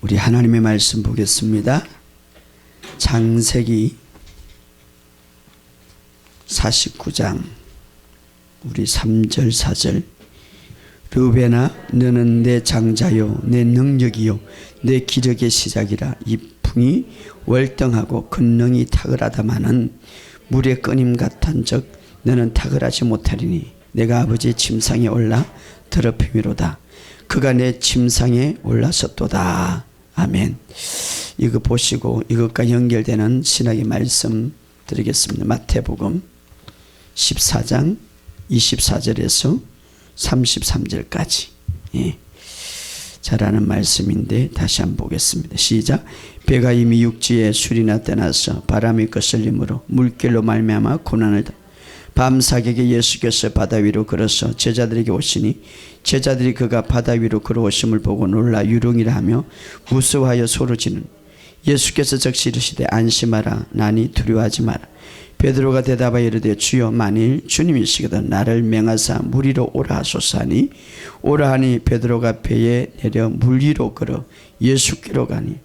우리 하나님의 말씀 보겠습니다. 창세기 49장 우리 3절 4절. 르우벤아 너는 내 장자요 내 능력이요 내 기력의 시작이라. 이 풍이 월등하고 근능이 탁월하다마는 물의 끊임 같은즉 너는 탁월하지 못하리니 내가 아버지의 침상에 올라 더럽힘이로다. 그가 내 침상에 올라섰도다. 아멘. 이거 보시고 이것과 연결되는 신학의 말씀 드리겠습니다. 마태복음 14장 24절에서 33절까지. 잘 아는 말씀인데 다시 한번 보겠습니다. 시작. 배가 이미 육지에 술이나 떠나서 바람이 거슬림으로 물길로 말미암아 고난을 밤사객에 예수께서 바다 위로 걸어서 제자들에게 오시니 제자들이 그가 바다 위로 걸어오심을 보고 놀라 유령이라 하며 무서워하여 소리지는. 예수께서 적시 이르시되 안심하라 나니 두려워하지 마라. 베드로가 대답하여 이르되 주여 만일 주님이시거든 나를 명하사 물 위로 오라 하소서 하니 오라 하니 베드로가 배에 내려 물 위로 걸어 예수께로 가니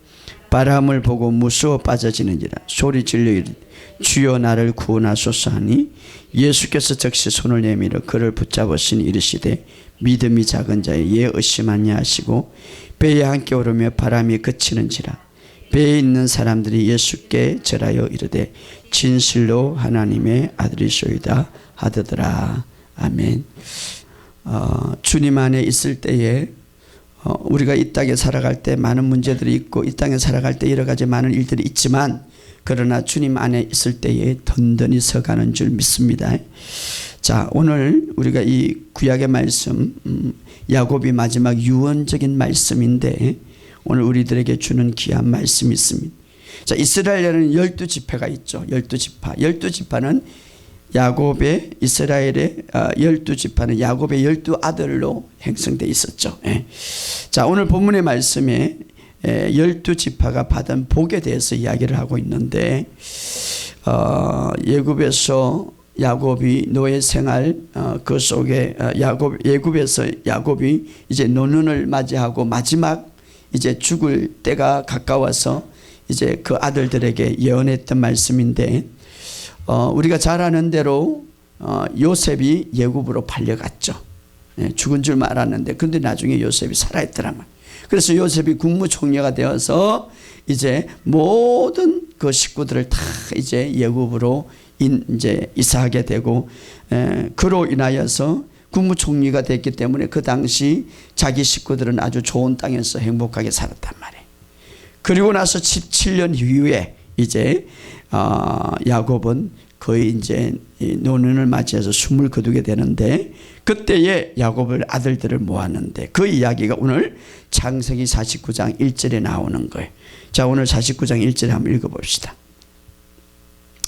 바람을 보고 무서워 빠져지는지라 소리 질러 이르되 주여 나를 구원하소서 하니 예수께서 즉시 손을 내밀어 그를 붙잡으시니 이르시되 믿음이 작은 자여 예 의심하냐 하시고 배에 함께 오르며 바람이 그치는지라. 배에 있는 사람들이 예수께 절하여 이르되 진실로 하나님의 아들이소이다 하더더라. 아멘. 주님 안에 있을 때에 우리가 이 땅에 살아갈 때 많은 문제들이 있고 이 땅에 살아갈 때 여러 가지 많은 일들이 있지만 그러나 주님 안에 있을 때에 든든히 서가는 줄 믿습니다. 자, 오늘 우리가 이 구약의 말씀 야곱이 마지막 유언적인 말씀인데 오늘 우리들에게 주는 귀한 말씀이 있습니다. 자, 이스라엘에는 12지파가 있죠. 12지파. 12지파는 야곱의 이스라엘의 12지파는 야곱의 12아들로 형성되어 있었죠. 자, 오늘 본문의 말씀에 12지파가 받은 복에 대해서 이야기를 하고 있는데 예굽에서 야곱이 노예 생활 그 속에 예굽에서 야곱이 이제 노년을 맞이하고 마지막 이제 죽을 때가 가까워서 이제 그 아들들에게 예언했던 말씀인데 우리가 잘 아는 대로 요셉이 예굽으로 팔려갔죠. 죽은 줄 알았는데 근데 나중에 요셉이 살아있더란 말이에요. 그래서 요셉이 국무총리가 되어서 이제 모든 그 식구들을 다 이제 예굽으로 이제 이사하게 되고 그로 인하여서 국무총리가 됐기 때문에 그 당시 자기 식구들은 아주 좋은 땅에서 행복하게 살았단 말이에요. 그리고 나서 17년 이후에 이제 야곱은 거의 이제 노년을 맞이해서 숨을 거두게 되는데 그때에 야곱을 아들들을 모았는데 그 이야기가 오늘 창세기 49장 1절에 나오는 거예요. 자, 오늘 49장 1절에 한번 읽어봅시다.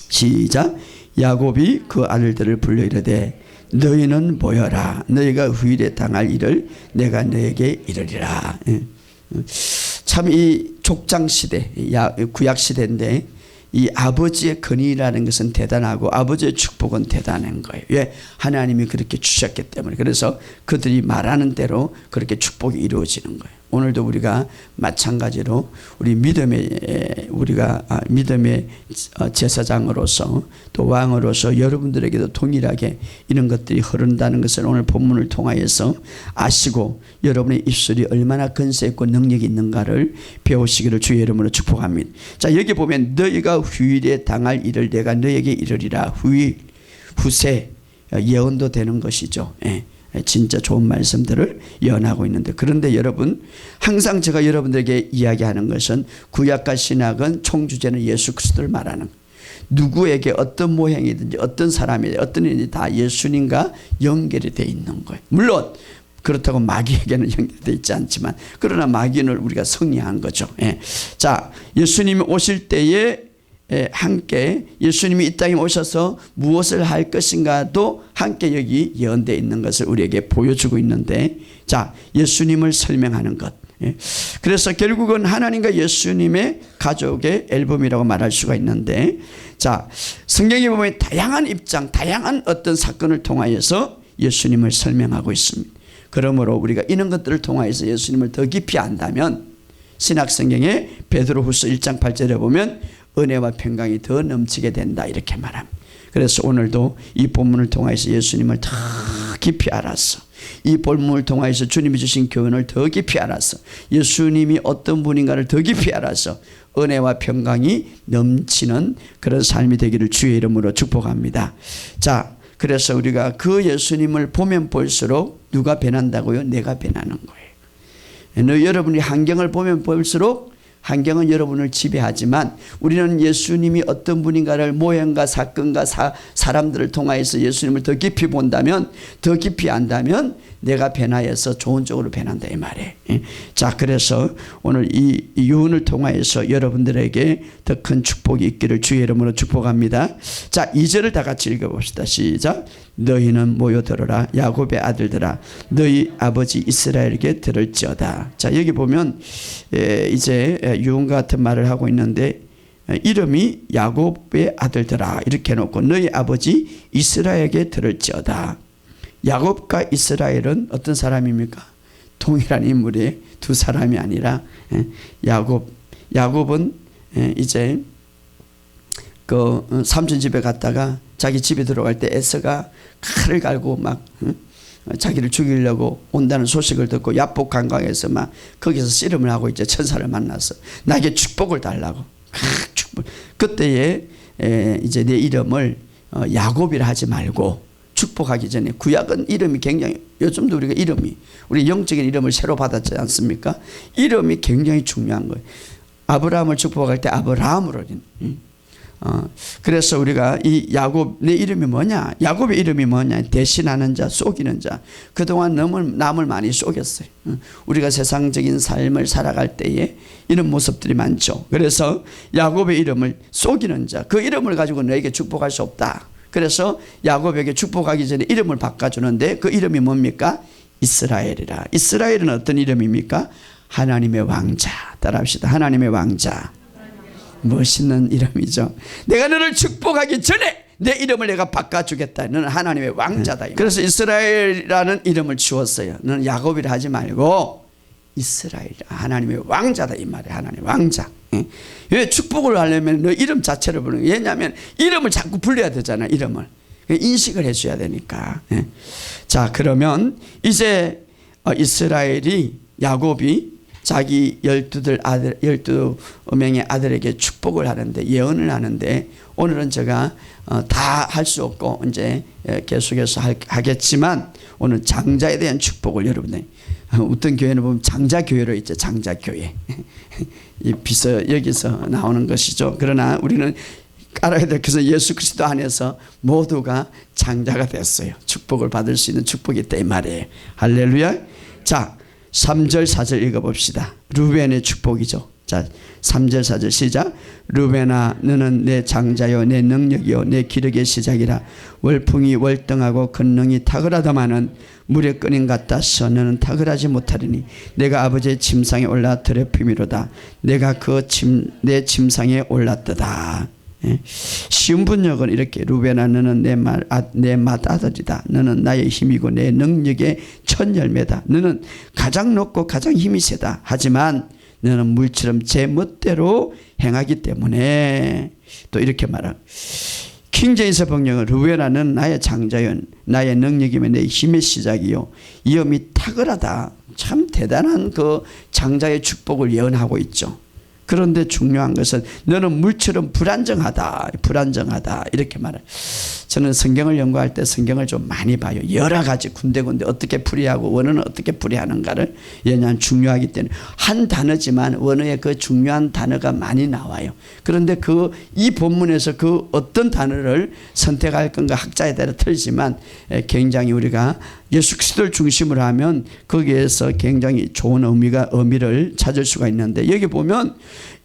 시작. 야곱이 그 아들들을 불러 이르되 너희는 모여라. 너희가 후일에 당할 일을 내가 너에게 이르리라. 참 이 족장시대 구약시대인데 이 아버지의 건의라는 것은 대단하고 아버지의 축복은 대단한 거예요. 왜? 하나님이 그렇게 주셨기 때문에. 그래서 그들이 말하는 대로 그렇게 축복이 이루어지는 거예요. 오늘도 우리가 마찬가지로 우리 믿음의 제사장으로서 또 왕으로서 여러분들에게도 동일하게 이런 것들이 흐른다는 것을 오늘 본문을 통하여서 아시고 여러분의 입술이 얼마나 근세 있고 능력이 있는가를 배우시기를 주의 이름으로 축복합니다. 자, 여기 보면 너희가 후일에 당할 일을 내가 너에게 이르리라. 후일, 후세 예언도 되는 것이죠. 진짜 좋은 말씀들을 예언하고 있는데 그런데 여러분 항상 제가 여러분들에게 이야기하는 것은 구약과 신약은 총주제는 예수 그리스도를 말하는 거예요. 누구에게 어떤 모형이든지 어떤 사람이든지 어떤 일이 다 예수님과 연결이 되어 있는 거예요. 물론 그렇다고 마귀에게는 연결되어 있지 않지만 그러나 마귀는 우리가 승리한 거죠. 자, 예수님이 오실 때에 함께 예수님이 이 땅에 오셔서 무엇을 할 것인가도 함께 여기 예언되어 있는 것을 우리에게 보여주고 있는데 자, 예수님을 설명하는 것. 그래서 결국은 하나님과 예수님의 가족의 앨범이라고 말할 수가 있는데 자, 성경에 보면 다양한 입장, 다양한 어떤 사건을 통하여서 예수님을 설명하고 있습니다. 그러므로 우리가 이런 것들을 통하여서 예수님을 더 깊이 안다면 신약성경에 베드로후서 1장 8절에 보면 은혜와 평강이 더 넘치게 된다 이렇게 말합니다. 그래서 오늘도 이 본문을 통해서 예수님을 더 깊이 알았어. 이 본문을 통해서 주님이 주신 교훈을 더 깊이 알았어. 예수님이 어떤 분인가를 더 깊이 알아서 은혜와 평강이 넘치는 그런 삶이 되기를 주의 이름으로 축복합니다. 자, 그래서 우리가 그 예수님을 보면 볼수록 누가 변한다고요? 내가 변하는 거예요. 여러분이 환경을 보면 볼수록 환경은 여러분을 지배하지만 우리는 예수님이 어떤 분인가를 모형과 사건과 사람들을 통하여서 예수님을 더 깊이 본다면, 더 깊이 안다면 내가 변화해서 좋은 쪽으로 변한다 이 말이에요. 자, 그래서 오늘 이 유언을 통하여서 여러분들에게 더 큰 축복이 있기를 주의 이름으로 축복합니다. 자, 2절을 다 같이 읽어봅시다. 시작. 너희는 모여 들어라 야곱의 아들들아 너희 아버지 이스라엘에게 들을지어다. 자, 여기 보면 이제 유언 같은 말을 하고 있는데 이름이 야곱의 아들들아 이렇게 해놓고 너희 아버지 이스라엘에게 들을지어다. 야곱과 이스라엘은 어떤 사람입니까? 동일한 인물이에요. 두 사람이 아니라 야곱은 이제 그 삼촌 집에 갔다가 자기 집에 들어갈 때 에서가 칼을 갈고 막 자기를 죽이려고 온다는 소식을 듣고 야복 관광에서 막 거기서 씨름을 하고 이제 천사를 만나서 나에게 축복을 달라고 축복. 그때에 이제 내 이름을 야곱이라 하지 말고 축복하기 전에 구약은 이름이 굉장히 요즘도 우리가 이름이 우리 영적인 이름을 새로 받았지 않습니까? 이름이 굉장히 중요한 거예요. 아브라함을 축복할 때 아브라함으로 그래서 우리가 이 야곱 내 이름이 뭐냐? 야곱의 이름이 뭐냐? 대신하는 자, 속이는 자. 그동안 남을 많이 속였어요. 우리가 세상적인 삶을 살아갈 때에 이런 모습들이 많죠. 그래서 야곱의 이름을 속이는 자, 그 이름을 가지고 너에게 축복할 수 없다. 그래서 야곱에게 축복하기 전에 이름을 바꿔주는데 그 이름이 뭡니까? 이스라엘이라. 이스라엘은 어떤 이름입니까? 하나님의 왕자. 따라합시다. 하나님의 왕자. 멋있는 이름이죠. 내가 너를 축복하기 전에 내 이름을 내가 바꿔주겠다. 너는 하나님의 왕자다. 그래서 이스라엘이라는 이름을 지웠어요. 너는 야곱이라 하지 말고 이스라엘 하나님의 왕자다 이 말이에요. 하나님의 왕자. 왜 축복을 하려면 너 이름 자체를 부르는 거예요. 왜냐하면 이름을 자꾸 불러야 되잖아. 이름을 인식을 해줘야 되니까. 자, 그러면 이제 이스라엘이 야곱이 자기 12명의 아들에게 축복을 하는데 예언을 하는데 오늘은 제가 다 할 수 없고 이제 계속해서 하겠지만 오늘 장자에 대한 축복을 여러분들 어떤 교회는 보면 장자교회로 있죠. 장자교회. 이 비서 여기서 나오는 것이죠. 그러나 우리는 알아야 될 것은 예수 그리스도 안에서 모두가 장자가 됐어요. 축복을 받을 수 있는 축복이 있다 이 말이에요. 할렐루야. 자, 3절 4절 읽어봅시다. 루벤의 축복이죠. 자, 3절 4절 시작. 루벤아 너는 내 장자요 내 능력이요 내 기력의 시작이라. 월풍이 월등하고 권능이 탁월하다마는 물의 끓임 같아서 너는 탁월하지 못하리니 내가 아버지의 침상에 올라 들의 품이로다. 내가 내 침상에 올랐도다. 쉬운 분역은 이렇게 루벤아 너는 내 맏아들이다. 너는 나의 힘이고 내 능력의 첫 열매다. 너는 가장 높고 가장 힘이 세다. 하지만 너는 물처럼 제 멋대로 행하기 때문에 또 이렇게 말합니다. 킹제임스 번역은 루벤아 너는 나의 장자요 나의 능력이며 내 힘의 시작이요 이엄이 탁월하다. 참 대단한 그 장자의 축복을 예언하고 있죠. 그런데 중요한 것은 너는 물처럼 불안정하다 이렇게 말해요. 저는 성경을 연구할 때 성경을 좀 많이 봐요. 여러 가지 군데군데 어떻게 풀이하고 원어는 어떻게 풀이하는가를 왜냐하면 중요하기 때문에 한 단어지만 원어에 그 중요한 단어가 많이 나와요. 그런데 이 본문에서 그 어떤 단어를 선택할 건가 학자에 따라 틀리지만 굉장히 우리가 예수 그리스도를 중심으로 하면 거기에서 굉장히 좋은 의미를 찾을 수가 있는데 여기 보면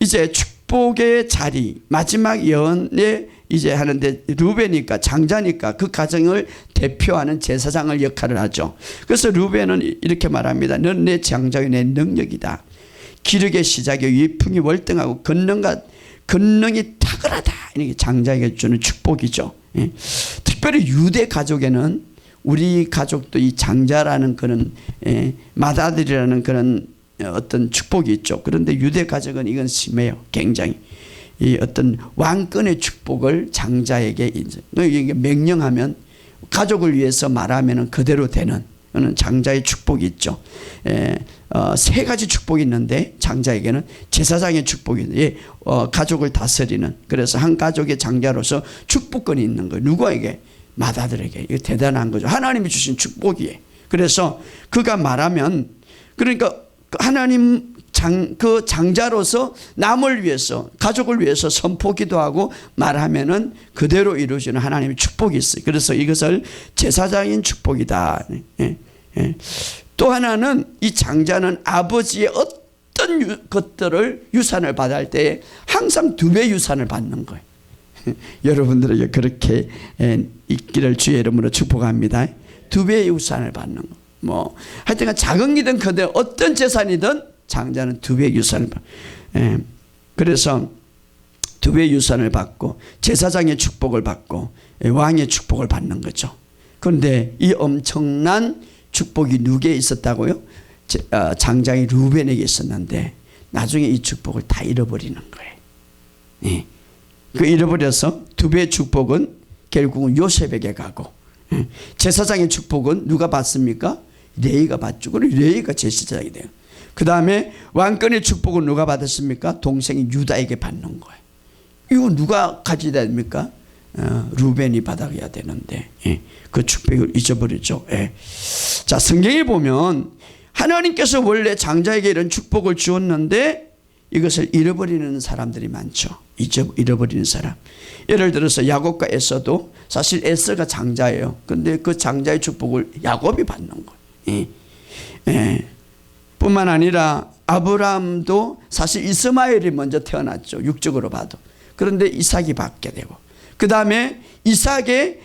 이제 축복의 자리 마지막 예언에 이제 하는데 루벤이니까 장자니까 그 가정을 대표하는 제사장을 역할을 하죠. 그래서 루벤은 이렇게 말합니다. 넌 내 장자요 내 능력이다. 기력의 시작이요 위풍이 월등하고 권능이 탁월하다. 이게 장자에게 주는 축복이죠. 특별히 유대 가족에는 우리 가족도 이 장자라는 그런 맏아들이라는 그런 어떤 축복이 있죠. 그런데 유대 가정은 이건 심해요. 굉장히. 이 어떤 왕권의 축복을 장자에게 이게 명령하면 가족을 위해서 말하면 그대로 되는 장자의 축복이 있죠. 세 가지 축복이 있는데 장자에게는 제사장의 축복이 있는데 가족을 다스리는, 그래서 한 가족의 장자로서 축복권이 있는 거예요. 누구에게? 맏아들에게. 이거 대단한 거죠. 하나님이 주신 축복이에요. 그래서 그가 말하면, 그러니까 하나님 그 장자로서 남을 위해서, 가족을 위해서 선포기도 하고 말하면은 그대로 이루어지는 하나님의 축복이 있어요. 그래서 이것을 제사장인 축복이다. 또 하나는 이 장자는 아버지의 어떤 것들을 유산을 받을 때에 항상 2배 유산을 받는 거예요. 여러분들에게 그렇게 있기를 주의 이름으로 축복합니다. 2배의 유산을 받는 거. 뭐 하여튼 작은 기든 크든 어떤 재산이든 장자는 2배의 유산을 받고, 그래서 2배의 유산을 받고 제사장의 축복을 받고 왕의 축복을 받는 거죠. 그런데 이 엄청난 축복이 누구에게 있었다고요? 장자의 루벤에게 있었는데 나중에 이 축복을 다 잃어버리는 거예요. 그 잃어버려서 2배의 축복은 결국은 요셉에게 가고, 제사장의 축복은 누가 받습니까? 레위가 받죠. 그리고 레위가 제사장이 돼요. 그 다음에 왕권의 축복은 누가 받았습니까? 동생이 유다에게 받는 거예요. 이거 누가 가져야 됩니까? 루벤이 받아야 되는데 그 축복을 잊어버리죠. 자, 성경에 보면 하나님께서 원래 장자에게 이런 축복을 주었는데 이것을 잃어버리는 사람들이 많죠. 잃어버리는 사람. 예를 들어서 야곱과 에서도 사실 에서가 장자예요. 그런데 그 장자의 축복을 야곱이 받는 거예요. 뿐만 아니라 아브라함도 사실 이스마엘이 먼저 태어났죠. 육적으로 봐도. 그런데 이삭이 받게 되고, 그 다음에 이삭의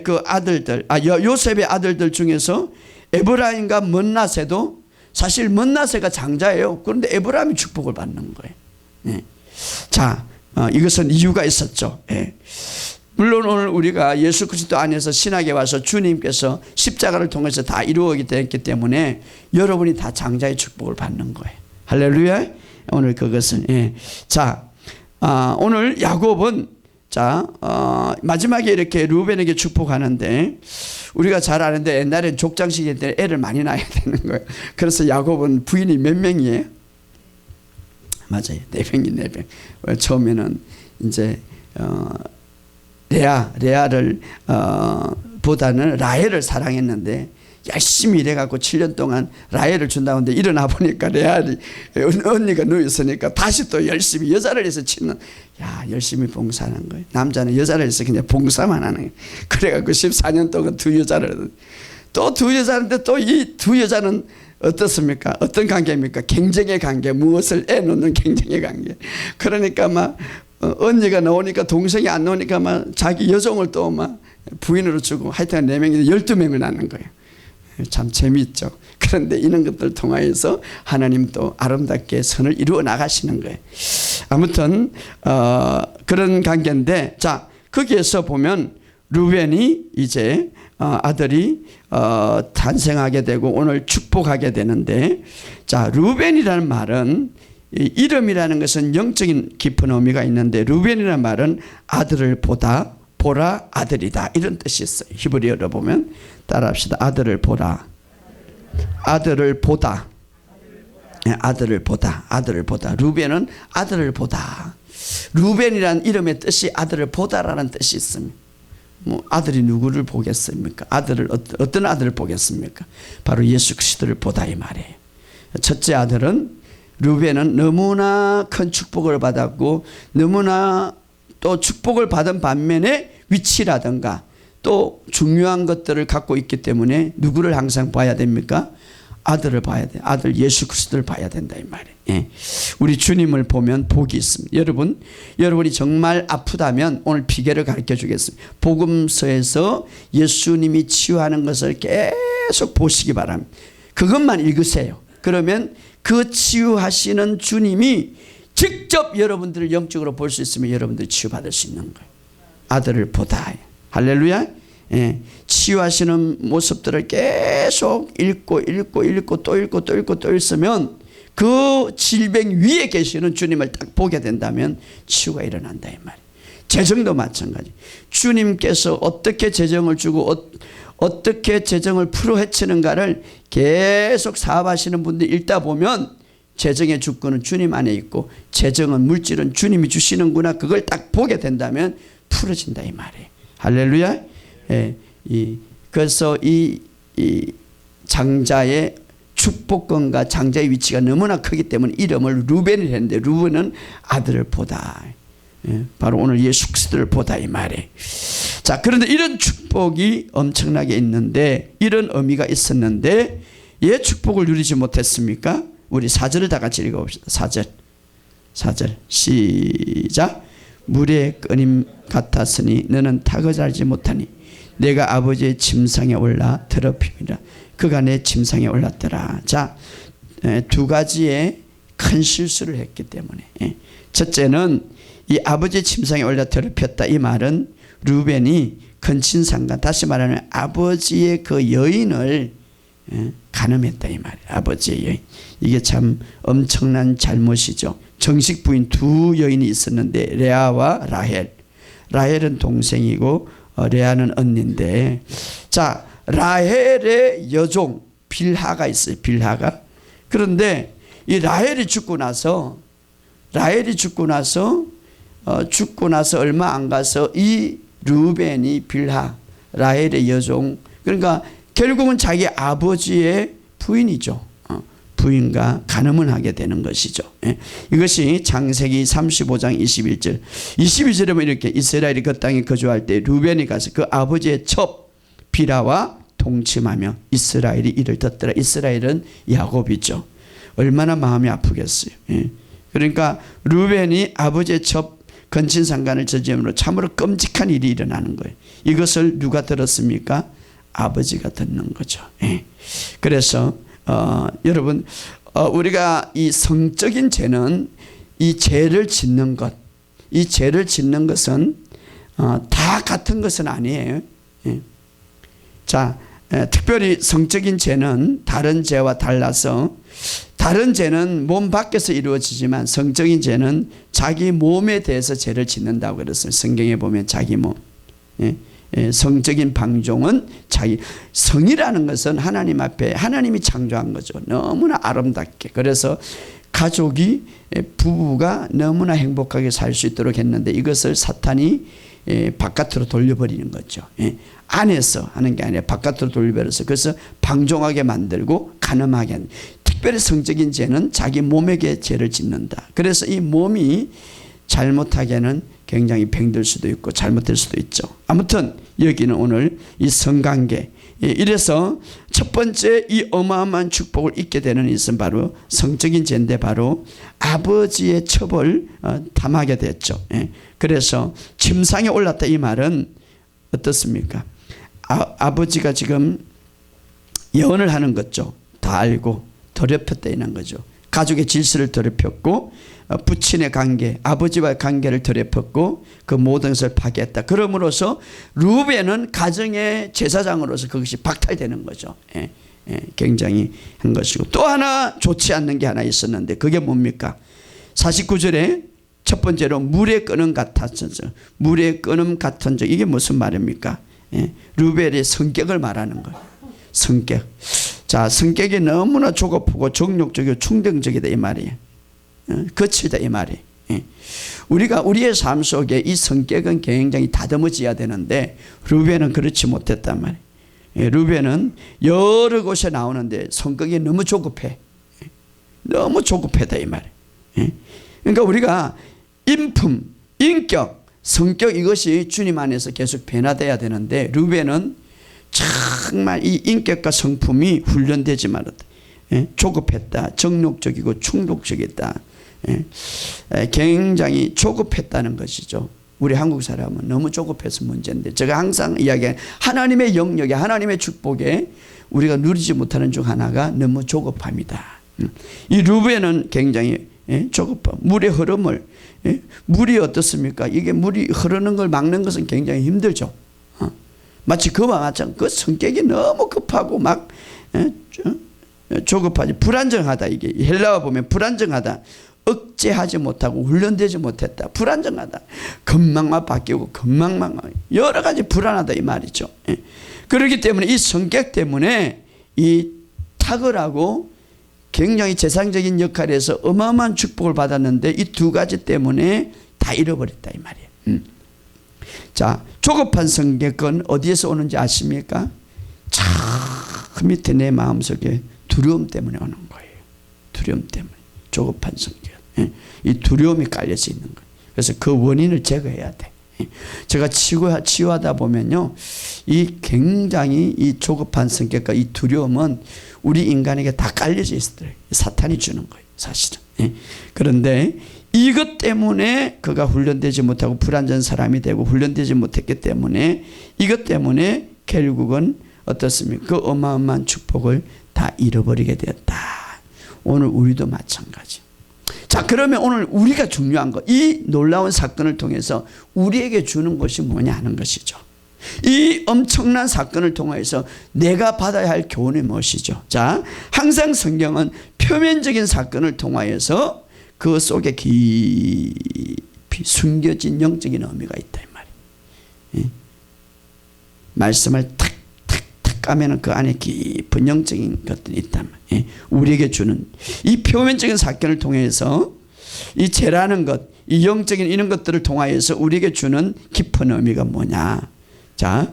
그 아들들, 요셉의 아들들 중에서 에브라임과 므낫세도 사실 므낫세가 장자예요. 그런데 에브라임이 축복을 받는 거예요. 자, 이것은 이유가 있었죠. 물론 오늘 우리가 예수 그리스도 안에서 신학에 와서 주님께서 십자가를 통해서 다 이루어지게 됐기 때문에 여러분이 다 장자의 축복을 받는 거예요. 할렐루야. 오늘 그것은 자, 오늘 야곱은 마지막에 이렇게 루벤에게 축복하는데, 우리가 잘 아는데 옛날엔 족장식일 때 애를 많이 낳아야 되는 거예요. 그래서 야곱은 부인이 몇 명이에요? 맞아요. 4명이 4명. 처음에는 이제 레아를 보다는 라헬을 사랑했는데 열심히 일해갖고 7년 동안 라헬을 준다고 하는데 일어나 보니까 레아리 언니가 누워있으니까 다시 또 열심히 여자를 해서 치는, 열심히 봉사하는 거예요. 남자는 여자를 해서 그냥 봉사만 하는 거예요. 그래갖고 14년 동안 2 여자를, 또 2 여자인데 또 이 2 여자는 어떻습니까? 어떤 관계입니까? 경쟁의 관계, 무엇을 애놓는 경쟁의 관계. 그러니까 막 언니가 나오니까 동생이 안 나오니까 막 자기 여종을 또 막 부인으로 주고, 하여튼 4명이 12명을 낳는 거예요. 참 재미있죠. 그런데 이런 것들 통하여서 하나님 또 아름답게 선을 이루어 나가시는 거예요. 아무튼 그런 관계인데, 자, 거기에서 보면 루벤이 이제 아들이 탄생하게 되고 오늘 축복하게 되는데, 자, 루벤이라는 말은, 이름이라는 것은 영적인 깊은 의미가 있는데, 루벤이라는 말은 아들을 보라 아들이다, 이런 뜻이 있어요. 히브리어로 보면 따라합시다. 아들을 보라. 아들을 보다. 아들을 보다. 아들을 보다. 루벤은 아들을 보다. 루벤이라는 이름의 뜻이 아들을 보다라는 뜻이 있습니다. 뭐 아들이 누구를 보겠습니까? 아들을 어떤 아들을 보겠습니까? 바로 예수 그리스도를 보다, 이 말이에요. 첫째 아들은, 루벤은 너무나 큰 축복을 받았고 너무나 또 축복을 받은 반면에 위치라든가 또 중요한 것들을 갖고 있기 때문에 누구를 항상 봐야 됩니까? 아들을 봐야 돼. 아들 예수 그리스도를 봐야 된다, 이 말이에요. 우리 주님을 보면 복이 있습니다. 여러분이 정말 아프다면 오늘 비결을 가르쳐 주겠습니다. 복음서에서 예수님이 치유하는 것을 계속 보시기 바랍니다. 그것만 읽으세요. 그러면 그 치유하시는 주님이 직접 여러분들을 영적으로 볼 수 있으면 여러분들이 치유받을 수 있는 거예요. 아들을 보다. 할렐루야. 치유하시는 모습들을 계속 읽고 또 읽으면 그 질병 위에 계시는 주님을 딱 보게 된다면 치유가 일어난다 이 말이에요. 재정도 마찬가지. 주님께서 어떻게 재정을 주고 어떻게 재정을 풀어 헤치는가를 계속 사업하시는 분들 읽다 보면 재정의 주권은 주님 안에 있고 재정은 물질은 주님이 주시는구나, 그걸 딱 보게 된다면 풀어진다 이 말이에요. 할렐루야. 예, 그래서 이 장자의 축복권과 장자의 위치가 너무나 크기 때문에 이름을 루벤이 했는데, 루벤은 아들을 보다. 예, 바로 오늘 예수 그리스도를 보다 이 말이에요. 자, 그런데 이런 축복이 엄청나게 있는데, 이런 의미가 있었는데 왜 축복을 누리지 못했습니까? 우리 4절을 다 같이 읽어봅시다. 4절 시작. 물의 끓임 같았으니 너는 탁을 알지 못하니 내가 아버지의 침상에 올라 더럽힘이라. 그가 내 침상에 올랐더라. 자, 두 가지의 큰 실수를 했기 때문에, 첫째는 이 아버지의 침상에 올라 더럽혔다. 이 말은 루벤이 근친상간, 다시 말하면 아버지의 그 여인을 간음했다 이 말이에요. 아버지의 여인. 이게 참 엄청난 잘못이죠. 정식 부인 두 여인이 있었는데 레아와 라헬. 라헬은 동생이고 레아는 언니인데, 자, 라헬의 여종 빌하가 있어요. 빌하가. 그런데 이 라헬이 죽고 나서 얼마 안 가서 이 루벤이 빌하, 라헬의 여종, 그러니까 결국은 자기 아버지의 부인이죠. 부인과 간음을 하게 되는 것이죠. 이것이 창세기 35장 21절. 22절에 보면 이렇게, 이스라엘이 그 땅에 거주할 때 루벤이 가서 그 아버지의 첩 빌하와 동침하며 이스라엘이 이를 듣더라. 이스라엘은 야곱이죠. 얼마나 마음이 아프겠어요. 그러니까 루벤이 아버지의 첩 근친상간을 저지함으로 참으로 끔찍한 일이 일어나는 거예요. 이것을 누가 들었습니까? 아버지가 듣는 거죠. 그래서 여러분, 우리가 이 성적인 죄는 이 죄를 짓는 것, 이 죄를 짓는 것은 다 같은 것은 아니에요. 자, 특별히 성적인 죄는 다른 죄와 달라서, 다른 죄는 몸 밖에서 이루어지지만 성적인 죄는 자기 몸에 대해서 죄를 짓는다고 그랬어요. 성경에 보면 자기 몸. 성적인 방종은 자기, 성이라는 것은 하나님 앞에 하나님이 창조한 거죠. 너무나 아름답게. 그래서 가족이, 부부가 너무나 행복하게 살 수 있도록 했는데 이것을 사탄이 바깥으로 돌려버리는 거죠. 안에서 하는 게 아니라 바깥으로 돌려버려서, 그래서 방종하게 만들고 간음하게 하는. 특별히 성적인 죄는 자기 몸에게 죄를 짓는다. 그래서 이 몸이 잘못하게는 굉장히 병들 수도 있고 잘못될 수도 있죠. 아무튼 여기는 오늘 이 성관계, 이래서 첫 번째 이 어마어마한 축복을 잊게 되는 것은 바로 성적인 죄인데, 바로 아버지의 첩을 탐하게 됐죠. 그래서 침상에 올랐다 이 말은 어떻습니까? 아버지가 지금 예언을 하는 거죠. 다 알고 더럽혔다 이런 거죠. 가족의 질서를 더럽혔고 부친의 관계, 아버지와의 관계를 더럽혔고 그 모든 것을 파괴했다. 그러므로서 루벤은 가정의 제사장으로서 그것이 박탈되는 거죠. 굉장히 한 것이고, 또 하나 좋지 않는 게 하나 있었는데 그게 뭡니까? 49절에 첫 번째로 물의 끓음 같았죠. 물의 끓음 같은 적, 이게 무슨 말입니까? 루벤의 성격을 말하는 거예요. 성격. 자, 성격이 너무나 조급하고 정욕적이고 충동적이다 이 말이에요. 거칠다 이 말이에요. 우리가 우리의 삶 속에 이 성격은 굉장히 다듬어져야 되는데 루벤은 그렇지 못했단 말이에요. 루벤은 여러 곳에 나오는데 성격이 너무 조급해. 너무 조급하다 이 말이에요. 그러니까 우리가 인품, 인격, 성격, 이것이 주님 안에서 계속 변화돼야 되는데 루벤은 정말 이 인격과 성품이 훈련되지 말았다. 조급했다. 정욕적이고 충동적이다. 굉장히 조급했다는 것이죠. 우리 한국 사람은 너무 조급해서 문제인데, 제가 항상 이야기하는 하나님의 영역에, 하나님의 축복에 우리가 누리지 못하는 중 하나가 너무 조급함이다. 이 루벤은 굉장히 조급함. 물의 흐름을, 물이 어떻습니까? 이게 물이 흐르는 걸 막는 것은 굉장히 힘들죠. 마치 그와 마찬가지. 그 성격이 너무 급하고 막 조급하지, 불안정하다. 이게 헬라어 보면 불안정하다. 억제하지 못하고 훈련되지 못했다. 불안정하다. 금방만 바뀌고 금방만 여러 가지 불안하다 이 말이죠. 그렇기 때문에 이 성격 때문에 이 탁월하고 굉장히 재상적인 역할에서 어마어마한 축복을 받았는데 이 두 가지 때문에 다 잃어버렸다 이 말이에요. 자, 조급한 성격은 어디에서 오는지 아십니까? 저 밑에 내 마음속에 두려움 때문에 오는 거예요. 두려움 때문에. 조급한 성격. 이 두려움이 깔려져 있는 거예요. 그래서 그 원인을 제거해야 돼. 제가 치유하다 보면요, 이 굉장히 이 조급한 성격과 이 두려움은 우리 인간에게 다 깔려져 있어요. 사탄이 주는 거예요, 사실은. 그런데 이것 때문에 그가 훈련되지 못하고 불완전 사람이 되고 훈련되지 못했기 때문에 이것 때문에 결국은 어떻습니까? 그 어마어마한 축복을 다 잃어버리게 되었다. 오늘 우리도 마찬가지. 자, 그러면 오늘 우리가 중요한 것, 이 놀라운 사건을 통해서 우리에게 주는 것이 뭐냐 하는 것이죠. 이 엄청난 사건을 통해서 내가 받아야 할 교훈이 무엇이죠? 자, 항상 성경은 표면적인 사건을 통하여서 그 속에 깊이 숨겨진 영적인 의미가 있다 이 말이에요. 말씀을 탁탁탁 까면 그 안에 깊은 영적인 것들이 있단 말이에요. 우리에게 주는 이 표면적인 사건을 통해서 이 죄라는 것, 이 영적인 이런 것들을 통하여서 우리에게 주는 깊은 의미가 뭐냐? 자,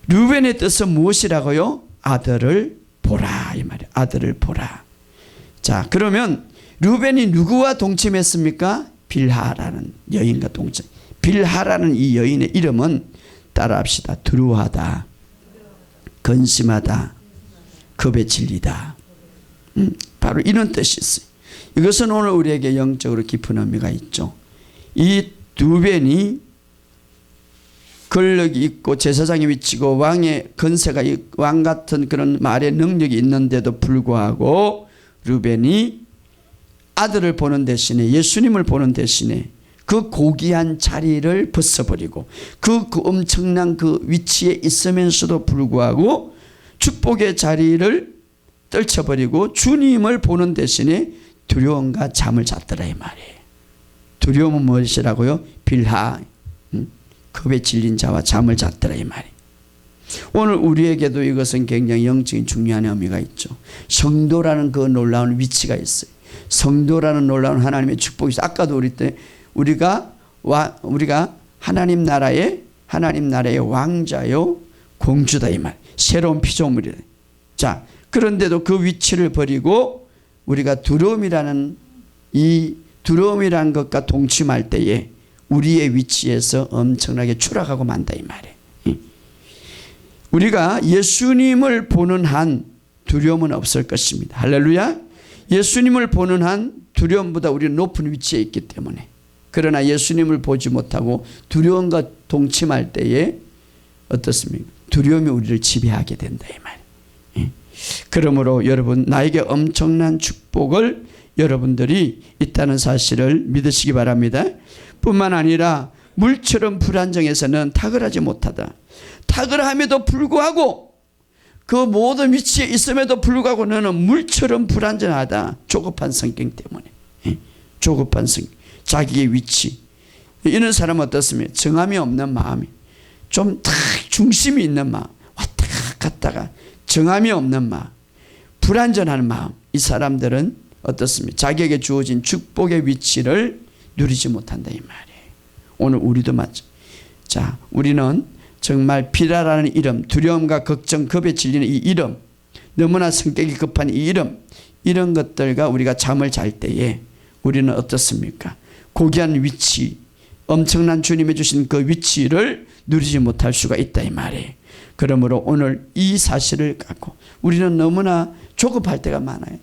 르벤의 뜻은 무엇이라고요? 아들을 보라 이 말이에요. 아들을 보라. 자, 그러면 르벤이 누구와 동침했습니까? 빌하라는 여인과 동침. 빌하라는 이 여인의 이름은 따라합시다. 두려워하다, 근심하다, 겁에 질리다. 바로 이런 뜻이 있어요. 이것은 오늘 우리에게 영적으로 깊은 의미가 있죠. 이 르벤이 권력이 있고 제사장이 위치고 왕의 건세가 왕 같은 그런 말의 능력이 있는데도 불구하고 르벤이 아들을 보는 대신에 예수님을 보는 대신에 그 고귀한 자리를 벗어버리고 그 엄청난 그 위치에 있으면서도 불구하고 축복의 자리를 떨쳐버리고 주님을 보는 대신에 두려움과 잠을 잤더라 이 말이에요. 두려움은 무엇이라고요? 빌하, 겁에 질린 자와 잠을 잤더라 이 말이에요. 오늘 우리에게도 이것은 굉장히 영적인 중요한 의미가 있죠. 성도라는 그 놀라운 위치가 있어요. 성도라는 놀라운 하나님의 축복이 있어요. 아까도 우리가 하나님 나라의 왕자요 공주다 이 말. 새로운 피조물이다. 자, 그런데도 그 위치를 버리고 우리가 두려움이라는 것과 동침할 때에 우리의 위치에서 엄청나게 추락하고 만다 이 말이에요. 우리가 예수님을 보는 한 두려움은 없을 것입니다. 할렐루야. 예수님을 보는 한 두려움보다 우리는 높은 위치에 있기 때문에. 그러나 예수님을 보지 못하고 두려움과 동침할 때에 어떻습니까? 두려움이 우리를 지배하게 된다 이 말이에요. 그러므로 여러분, 나에게 엄청난 축복을 여러분들이 있다는 사실을 믿으시기 바랍니다. 뿐만 아니라 물처럼 불안정해서는 탁월하지 못하다. 탁월함에도 불구하고 그 모든 위치에 있음에도 불구하고 너는 물처럼 불안정하다. 조급한 성격 때문에. 조급한 성격. 자기의 위치. 이런 사람은 어떻습니까? 정함이 없는 마음이. 좀 탁 중심이 있는 마음. 왔다 갔다가 정함이 없는 마음. 불안전한 마음. 이 사람들은 어떻습니까? 자기에게 주어진 축복의 위치를 누리지 못한다 이 말이에요. 오늘 우리도 맞죠. 자, 우리는 정말 비라라는 이름, 두려움과 걱정, 겁에 질리는 이 이름, 너무나 성격이 급한 이 이름, 이런 것들과 우리가 잠을 잘 때에 우리는 어떻습니까? 고귀한 위치, 엄청난 주님이 주신 그 위치를 누리지 못할 수가 있다 이 말이에요. 그러므로 오늘 이 사실을 갖고 우리는 너무나 조급할 때가 많아요.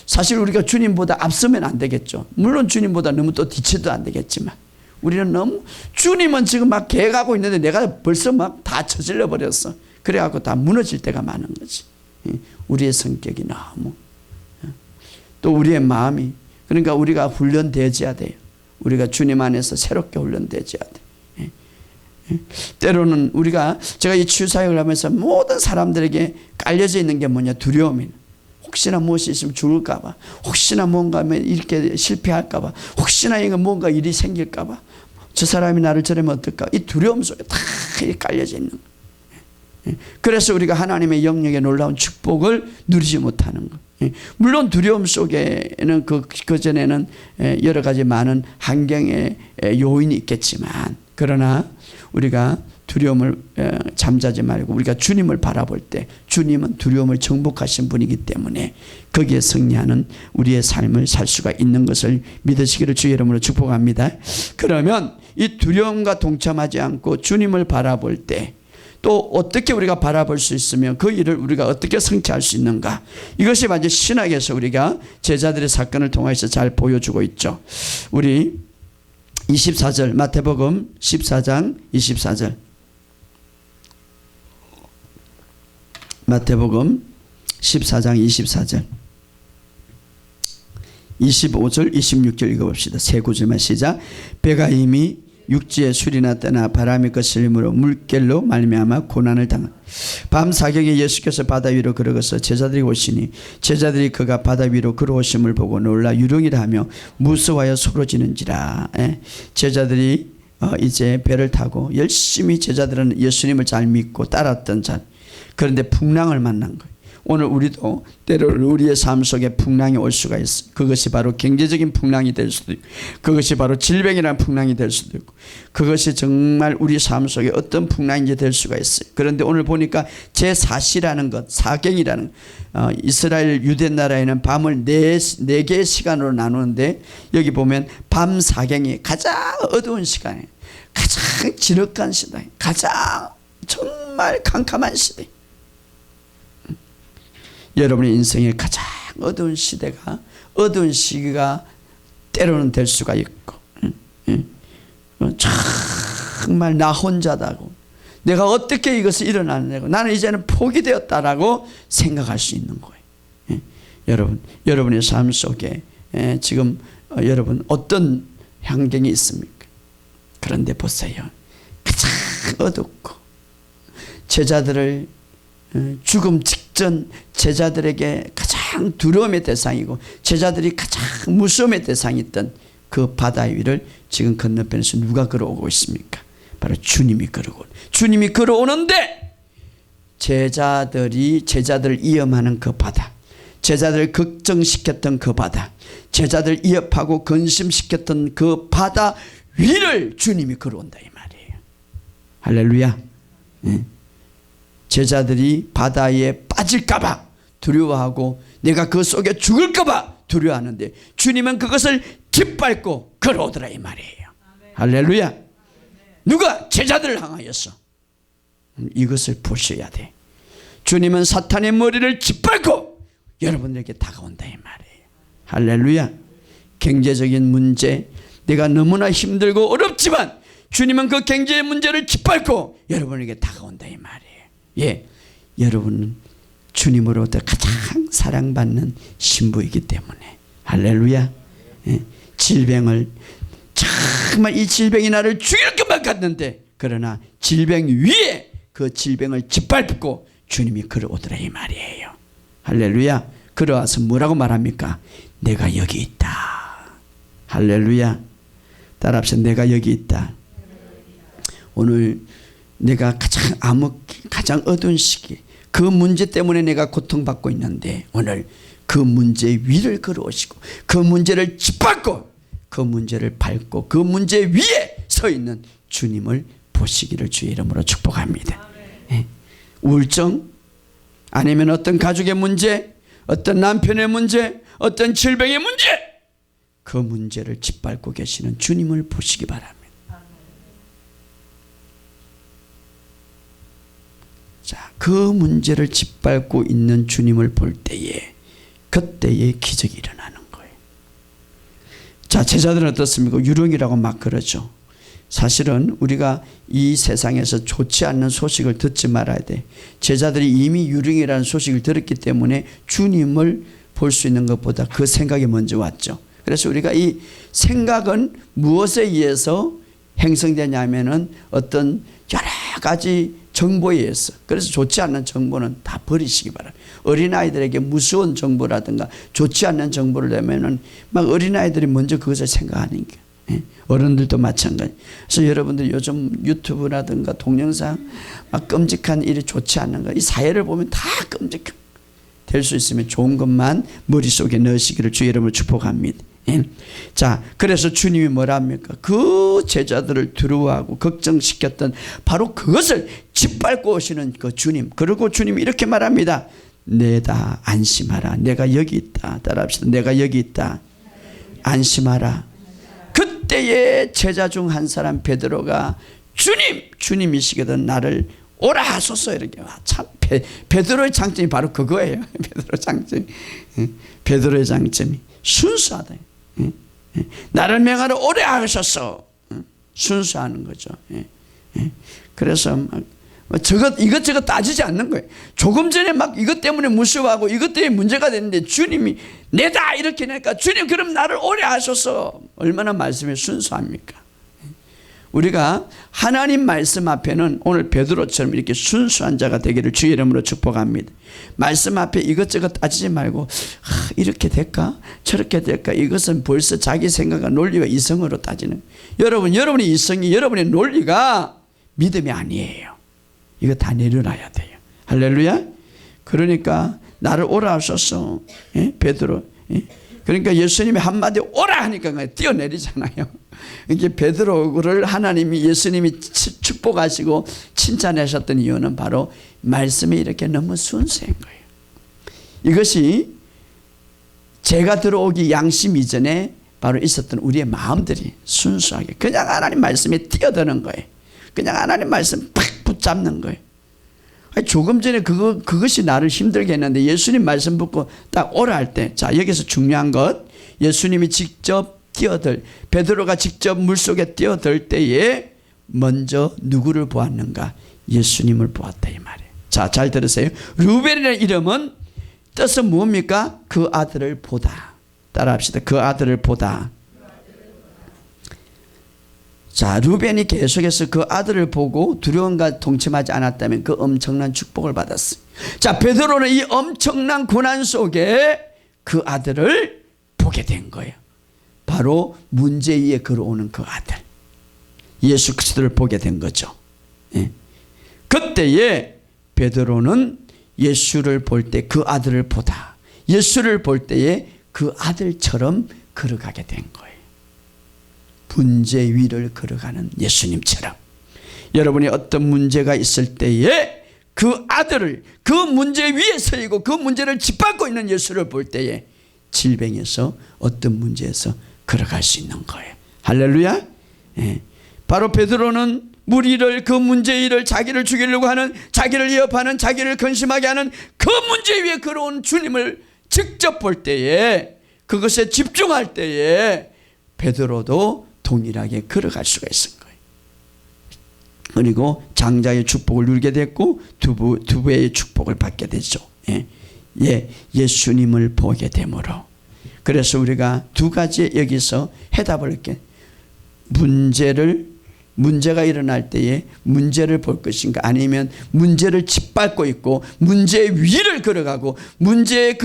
사실 우리가 주님보다 앞서면 안 되겠죠. 물론 주님보다 너무 또 뒤쳐도 안 되겠지만 우리는 너무 주님은 지금 막 개가고 있는데 내가 벌써 막 다 저질러 버렸어. 그래갖고 다 무너질 때가 많은 거지. 우리의 성격이 너무 또 우리의 마음이 그러니까 우리가 훈련되어야 돼요. 우리가 주님 안에서 새롭게 훈련되어야 돼. 때로는 제가 이 치유사역을 하면서 모든 사람들에게 깔려져 있는 게 뭐냐? 두려움이에요. 혹시나 무엇이 있으면 죽을까봐, 혹시나 뭔가 하면 이렇게 실패할까봐, 혹시나 이거 뭔가 일이 생길까봐, 저 사람이 나를 저러면 어떨까? 이 두려움 속에 다 깔려져 있는 거예요. 그래서 우리가 하나님의 영역의 놀라운 축복을 누리지 못하는 거예요. 물론 두려움 속에는 그 전에는 여러 가지 많은 환경의 요인이 있겠지만, 그러나 우리가 두려움을 잠자지 말고 우리가 주님을 바라볼 때 주님은 두려움을 정복하신 분이기 때문에 거기에 승리하는 우리의 삶을 살 수가 있는 것을 믿으시기를 주의 이름으로 축복합니다. 그러면 이 두려움과 동참하지 않고 주님을 바라볼 때 또 어떻게 우리가 바라볼 수 있으며 그 일을 우리가 어떻게 성취할 수 있는가, 이것이 완전 신학에서 우리가 제자들의 사건을 통해서 잘 보여주고 있죠. 우리 24절 마태복음 14장 24절, 마태복음 14장 24절, 25절 26절 읽어봅시다. 세 구절만 시작. 배가 이미 육지에 술이 났다나 바람이 거슬림으로 물결로 말미암아 고난을 당한 밤 사경에 예수께서 바다 위로 걸어가서 제자들이 오시니 제자들이 그가 바다 위로 걸어오심을 보고 놀라 유령이라 하며 무서워하여 소로지는지라. 제자들이 이제 배를 타고 열심히 제자들은 예수님을 잘 믿고 따랐던 자, 그런데 풍랑을 만난 거예요. 오늘 우리도 때로는 우리의 삶 속에 풍랑이 올 수가 있어요. 그것이 바로 경제적인 풍랑이 될 수도 있고, 그것이 바로 질병이라는 풍랑이 될 수도 있고, 그것이 정말 우리 삶 속에 어떤 풍랑인지 될 수가 있어요. 그런데 오늘 보니까 제4시라는 것, 사경이라는 이스라엘 유대 나라에는 밤을 네 개의 시간으로 나누는데, 여기 보면 밤 사경이 가장 어두운 시간이에요. 가장 지륵한 시대, 가장 정말 캄캄한 시대. 여러분의 인생의 가장 어두운 시대가, 어두운 시기가 때로는 될 수가 있고, 정말 나 혼자다고, 내가 어떻게 이것이 일어나느냐고, 나는 이제는 포기되었다라고 생각할 수 있는 거예요. 여러분의 삶 속에 지금 여러분 어떤 환경이 있습니까? 그런데 보세요. 가장 어둡고 제자들을 죽음 직전 제자들에게 가장 두려움의 대상이고 제자들이 가장 무서움의 대상이었던 그 바다 위를 지금 건너편에서 누가 걸어오고 있습니까? 바로 주님이 걸어오고, 주님이 걸어오는데 제자들을 위험하는 그 바다, 제자들을 걱정시켰던 그 바다, 제자들을 위협하고 근심시켰던 그 바다 위를 주님이 걸어온다 이 말이에요. 할렐루야. 제자들이 바다에 빠질까봐 두려워하고 내가 그 속에 죽을까봐 두려워하는데 주님은 그것을 짓밟고 걸어오더라 이 말이에요. 할렐루야. 누가? 제자들을 향하여서. 이것을 보셔야 돼. 주님은 사탄의 머리를 짓밟고 여러분들에게 다가온다 이 말이에요. 할렐루야. 경제적인 문제, 내가 너무나 힘들고 어렵지만 주님은 그 경제의 문제를 짓밟고 여러분에게 다가온다 이 말이에요. 예, 여러분은 주님으로부터 가장 사랑받는 신부이기 때문에. 할렐루야. 예, 질병을 정말 이 질병이 나를 죽일 것만 같는데 그러나 질병 위에 그 질병을 짓밟고 주님이 걸어오더라 이 말이에요. 할렐루야. 걸어와서 뭐라고 말합니까? 내가 여기 있다. 할렐루야. 따라합시다. 내가 여기 있다. 오늘 내가 가장 어두운 시기, 그 문제 때문에 내가 고통받고 있는데 오늘 그 문제 위를 걸어오시고 그 문제를 짓밟고 그 문제를 밟고 그 문제 위에 서 있는 주님을 보시기를 주의 이름으로 축복합니다. 네. 우울증 아니면 어떤 가족의 문제, 어떤 남편의 문제, 어떤 질병의 문제, 그 문제를 짓밟고 계시는 주님을 보시기 바랍니다. 자, 그 문제를 짓밟고 있는 주님을 볼 때에 그때에 기적이 일어나는 거예요. 자, 제자들은 어떻습니까? 유령이라고 막 그러죠. 사실은 우리가 이 세상에서 좋지 않는 소식을 듣지 말아야 돼. 제자들이 이미 유령이라는 소식을 들었기 때문에 주님을 볼 수 있는 것보다 그 생각이 먼저 왔죠. 그래서 우리가 이 생각은 무엇에 의해서 형성되냐면은 어떤 여러 가지 정보에 의해서. 그래서 좋지 않는 정보는 다 버리시기 바랍니다. 어린아이들에게 무서운 정보라든가 좋지 않는 정보를 내면은 막 어린아이들이 먼저 그것을 생각하는 게. 어른들도 마찬가지. 그래서 여러분들 요즘 유튜브라든가 동영상 막 끔찍한 일이 좋지 않는 거, 이 사회를 보면 다 끔찍한. 될 수 있으면 좋은 것만 머릿속에 넣으시기를 주 여러분을 축복합니다. 자, 그래서 주님이 뭐라 합니까? 그 제자들을 두려워하고 걱정시켰던 바로 그것을 짓밟고 오시는 그 주님. 그리고 주님이 이렇게 말합니다. 내다 안심하라. 내가 여기 있다. 따라합시다. 내가 여기 있다. 안심하라. 그때의 제자 중 한 사람 베드로가 주님이시거든 나를 오라 하소서 이렇게. 참 베드로의 장점이 바로 그거예요. 베드로의 장점이 순수하다. 나를 명하러 오래 하셔서 순수하는 거죠. 그래서 막 이것저것 따지지 않는 거예요. 조금 전에 막 이것 때문에 무서워하고 이것 때문에 문제가 됐는데 주님이 내다 이렇게 하니까 주님 그럼 나를 오래 하셔서. 얼마나 말씀이 순수합니까? 우리가 하나님 말씀 앞에는 오늘 베드로처럼 이렇게 순수한 자가 되기를 주의 이름으로 축복합니다. 말씀 앞에 이것저것 따지지 말고 이렇게 될까 저렇게 될까. 이것은 벌써 자기 생각과 논리와 이성으로 따지는. 여러분의 이성이 여러분의 논리가 믿음이 아니에요. 이거 다 내려놔야 돼요. 할렐루야. 그러니까 나를 오라 하소서. 베드로. 그러니까 예수님이 한마디 오라 하니까 뛰어내리잖아요. 이게 베드로를 하나님이 예수님이 축복하시고 칭찬하셨던 이유는 바로 말씀이 이렇게 너무 순수한 거예요. 이것이 제가 들어오기 양심 이전에 바로 있었던 우리의 마음들이 순수하게 그냥 하나님 말씀에 뛰어드는 거예요. 그냥 하나님 말씀 팍 붙잡는 거예요. 아니, 조금 전에 그것이 나를 힘들게 했는데 예수님 말씀 붙고 딱 오라 할 때, 자 여기서 중요한 것, 예수님이 직접 베드로가 직접 물속에 뛰어들 때에 먼저 누구를 보았는가? 예수님을 보았다 이 말이에요. 자, 잘 들으세요. 루벤이라는 이름은 뜻은 뭡니까? 그 아들을 보다. 따라합시다. 그 아들을 보다. 자, 루벤이 계속해서 그 아들을 보고 두려움과 동침하지 않았다면 그 엄청난 축복을 받았어요. 자, 베드로는 이 엄청난 고난 속에 그 아들을 보게 된 거예요. 바로 문제 위에 걸어오는 그 아들 예수 그리스도를 보게 된 거죠. 그때에 베드로는 예수를 볼 때 그 아들을 보다 예수를 볼 때에 그 아들처럼 걸어가게 된 거예요. 문제 위를 걸어가는 예수님처럼. 여러분이 어떤 문제가 있을 때에 그 아들을 그 문제 위에 서이고 그 문제를 짓밟고 있는 예수를 볼 때에 질병에서 어떤 문제에서 걸어갈 수 있는 거예요. 할렐루야. 바로 베드로는 무리를 그 문제 위를 자기를 죽이려고 하는 자기를 위협하는 자기를 근심하게 하는 그 문제 위에 걸어온 주님을 직접 볼 때에 그것에 집중할 때에 베드로도 동일하게 걸어갈 수가 있을 거예요. 그리고 장자의 축복을 누리게 됐고 두 배의 축복을 받게 되죠. 예수님을 보게 되므로. 그래서 우리가 두 가지 여기서 해답을 이렇게 문제가 일어날 때에 문제를 볼 것인가 아니면 문제를 짓밟고 있고 문제 위를 걸어가고 문제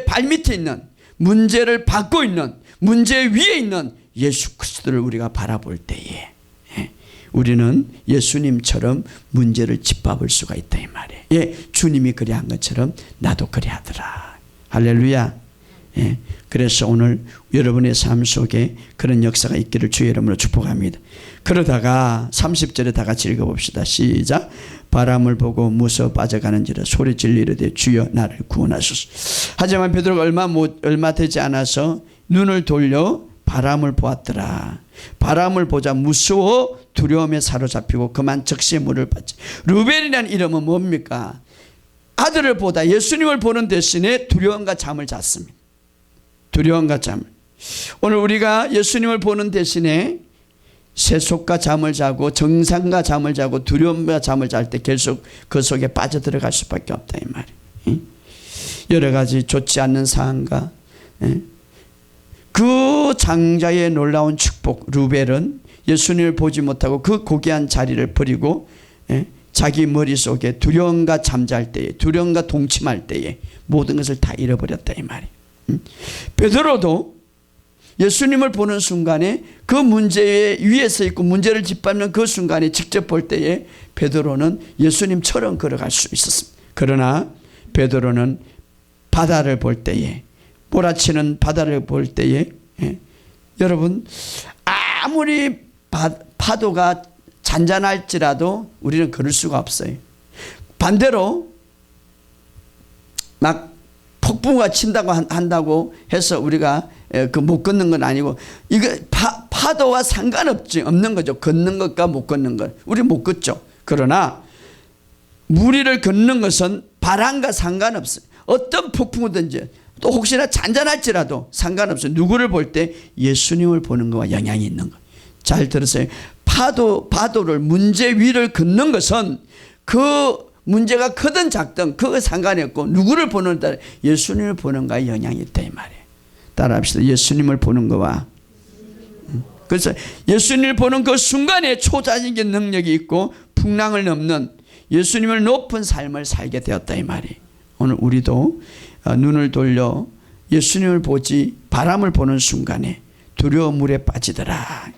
발밑에 있는 문제를 받고 있는 문제 위에 있는 예수 그리스도를 우리가 바라볼 때에 우리는 예수님처럼 문제를 짓밟을 수가 있다 이 말이에요. 주님이 그리 한 것처럼 나도 그리 하더라. 할렐루야. 그래서 오늘 여러분의 삶 속에 그런 역사가 있기를 주의 이름으로 축복합니다. 그러다가 30절에 다 같이 읽어봅시다. 시작. 바람을 보고 무서워 빠져가는지라 소리질러 이르되 주여 나를 구원하소서. 하지만 베드로가 얼마 되지 않아서 눈을 돌려 바람을 보았더라. 바람을 보자 무서워 두려움에 사로잡히고 그만 즉시 물을 받지. 루벤이라는 이름은 뭡니까? 아들을 보다 예수님을 보는 대신에 두려움과 잠을 잤습니다. 두려움과 잠을. 오늘 우리가 예수님을 보는 대신에 세속과 잠을 자고 정상과 잠을 자고 두려움과 잠을 잘 때 계속 그 속에 빠져들어갈 수밖에 없다 이 말이에요. 여러 가지 좋지 않는 상황과 그 장자의 놀라운 축복. 루벨은 예수님을 보지 못하고 그 고귀한 자리를 버리고 자기 머릿속에 두려움과 잠잘 때에, 두려움과 동침할 때에 모든 것을 다 잃어버렸다 이 말이에요. 베드로도 예수님을 보는 순간에 그 문제 위에 서 있고 문제를 짓밟는 그 순간에 직접 볼 때에 베드로는 예수님처럼 걸어갈 수 있었습니다. 그러나 베드로는 바다를 볼 때에, 몰아치는 바다를 볼 때에 여러분 아무리 파도가 잔잔할지라도 우리는 걸을 수가 없어요. 반대로 막 폭풍우가 친다고 한다고 해서 우리가 그 못 걷는 건 아니고, 이거 파도와 상관없지 없는 거죠. 걷는 것과 못 걷는 것, 우리 못 걷죠. 그러나 무리를 걷는 것은 바람과 상관없어요. 어떤 폭풍우든지 또 혹시나 잔잔할지라도 상관없어요. 누구를 볼 때? 예수님을 보는 것과 영향이 있는 것. 잘 들으세요. 파도를, 문제 위를 걷는 것은 그 문제가 크든 작든 그거 상관이 없고 누구를 보는 따라 예수님을 보는 거에 영향이 있다 이 말이에요. 따라합시다. 예수님을 보는 거와. 그래서 예수님을 보는 그 순간에 초자적인 능력이 있고 풍랑을 넘는 예수님을 높은 삶을 살게 되었다 이 말이에요. 오늘 우리도 눈을 돌려 예수님을 보지 바람을 보는 순간에 두려운 물에 빠지더라.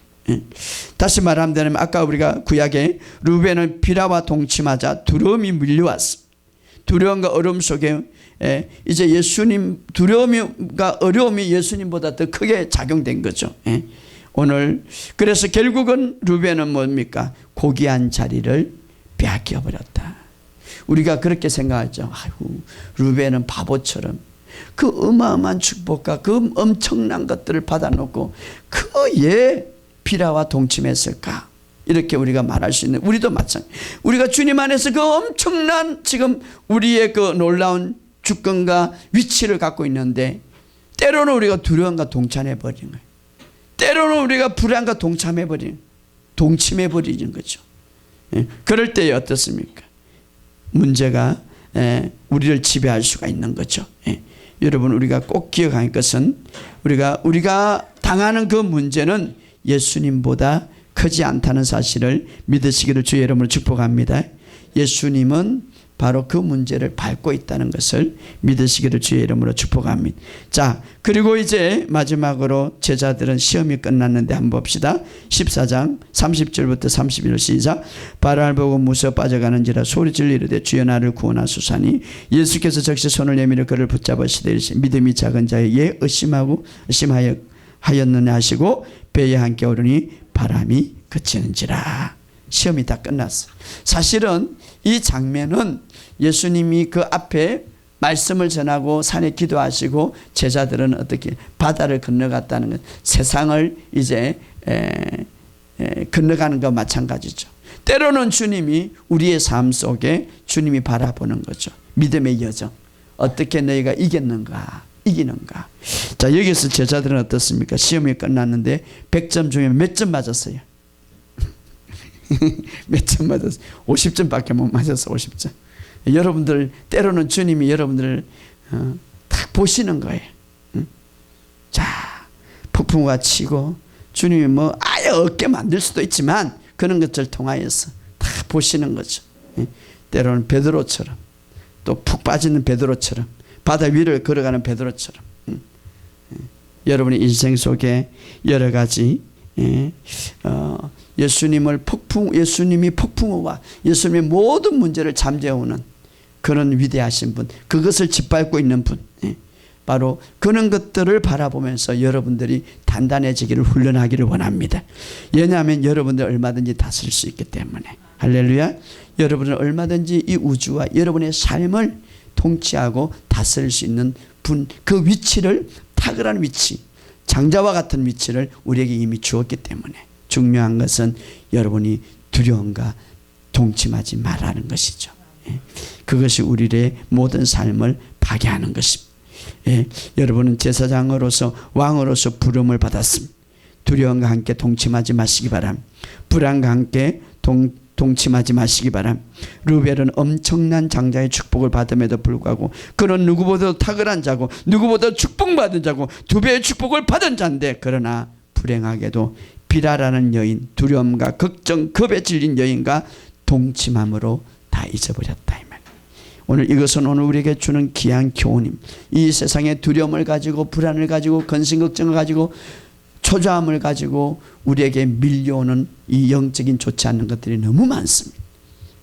다시 말하면 아까 우리가 구약에 루벤은 비라와 동침하자 두려움이 밀려왔어. 두려움과 어려움 속에 이제 예수님, 두려움과 어려움이 예수님보다 더 크게 작용된 거죠. 오늘 그래서 결국은 루벤은 뭡니까? 고귀한 자리를 빼앗겨 버렸다. 우리가 그렇게 생각하죠. 아이고, 루벤은 바보처럼 그 어마어마한 축복과 그 엄청난 것들을 받아놓고 그의 비라와 동침했을까? 이렇게 우리가 말할 수 있는, 우리도 마찬가지. 우리가 주님 안에서 그 엄청난 지금 우리의 그 놀라운 주권과 위치를 갖고 있는데 때로는 우리가 두려움과 동참해버리는 거예요. 때로는 우리가 불안과 동침해버리는 거죠. 그럴 때에 어떻습니까? 문제가 우리를 지배할 수가 있는 거죠. 여러분, 우리가 꼭 기억할 것은 우리가 당하는 그 문제는 예수님보다 크지 않다는 사실을 믿으시기를 주의 이름으로 축복합니다. 예수님은 바로 그 문제를 밟고 있다는 것을 믿으시기를 주의 이름으로 축복합니다. 자, 그리고 이제 마지막으로 제자들은 시험이 끝났는데 한번 봅시다. 14장 30절부터 31절 시작. 바라를 보고 무서워 빠져가는지라 소리질러 이르되 주여 나를 구원하소서니 예수께서 적시 손을 내밀어 그를 붙잡으시되 믿음이 작은 자에게 의심하였느냐 하시고 배에 함께 오르니 바람이 그치는지라. 시험이 다 끝났어. 사실은 이 장면은 예수님이 그 앞에 말씀을 전하고 산에 기도하시고 제자들은 어떻게 바다를 건너갔다는 것, 세상을 이제 건너가는 것과 마찬가지죠. 때로는 주님이 우리의 삶 속에 주님이 바라보는 거죠. 믿음의 여정. 어떻게 너희가 이기는가. 자, 여기서 제자들은 어떻습니까? 시험이 끝났는데 100점 중에 몇 점 맞았어요? 몇 점 맞았어요? 50점밖에 못 맞았어. 50점. 여러분들 때로는 주님이 여러분들을 딱 보시는 거예요. 자, 폭풍우가 치고 주님이 뭐 아예 없게 만들 수도 있지만 그런 것을 통하여서 딱 보시는 거죠. 때로는 베드로처럼, 또 푹 빠지는 베드로처럼, 바다 위를 걸어가는 베드로처럼 여러분의 인생 속에 여러 가지 예수님이 폭풍우와 예수님의 모든 문제를 잠재우는 그런 위대하신 분, 그것을 짓밟고 있는 분, 바로 그런 것들을 바라보면서 여러분들이 단단해지기를 훈련하기를 원합니다. 왜냐하면 여러분들 얼마든지 다스릴 수 있기 때문에. 할렐루야. 여러분은 얼마든지 이 우주와 여러분의 삶을 통치하고 다스릴 수 있는 분, 그 위치를, 탁월한 위치, 장자와 같은 위치를 우리에게 이미 주었기 때문에 중요한 것은 여러분이 두려움과 동침하지 말라는 것이죠. 그것이 우리의 모든 삶을 파괴하는 것입니다. 여러분은 제사장으로서 왕으로서 부름을 받았습니다. 두려움과 함께 동침하지 마시기 바랍니다. 불안과 함께 동침하지 마시기 바랍니다. 루벨은 엄청난 장자의 축복을 받음에도 불구하고 그는 누구보다 탁월한 자고 누구보다 축복받은 자고 두 배의 축복을 받은 자인데 그러나 불행하게도 비라라는 여인, 두려움과 걱정, 겁에 질린 여인과 동침함으로 다 잊어버렸다 이 말. 오늘 이것은 오늘 우리에게 주는 귀한 교훈임. 이 세상에 두려움을 가지고 불안을 가지고 근심 걱정을 가지고 초조함을 가지고 우리에게 밀려오는 이 영적인 좋지 않은 것들이 너무 많습니다.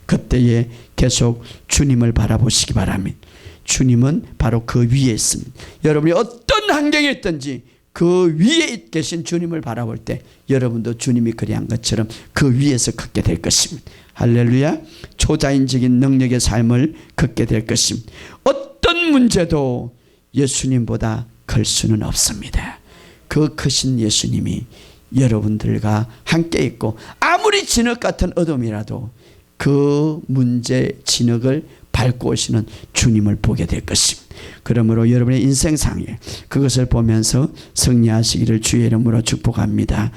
그때에 계속 주님을 바라보시기 바랍니다. 주님은 바로 그 위에 있습니다. 여러분이 어떤 환경에 있든지 그 위에 계신 주님을 바라볼 때 여러분도 주님이 그리한 것처럼 그 위에서 걷게 될 것입니다. 할렐루야. 초자연적인 능력의 삶을 걷게 될 것입니다. 어떤 문제도 예수님보다 클 수는 없습니다. 그 크신 예수님이 여러분들과 함께 있고 아무리 진흙 같은 어둠이라도 그 문제 진흙을 밟고 오시는 주님을 보게 될 것입니다. 그러므로 여러분의 인생상에 그것을 보면서 승리하시기를 주의 이름으로 축복합니다.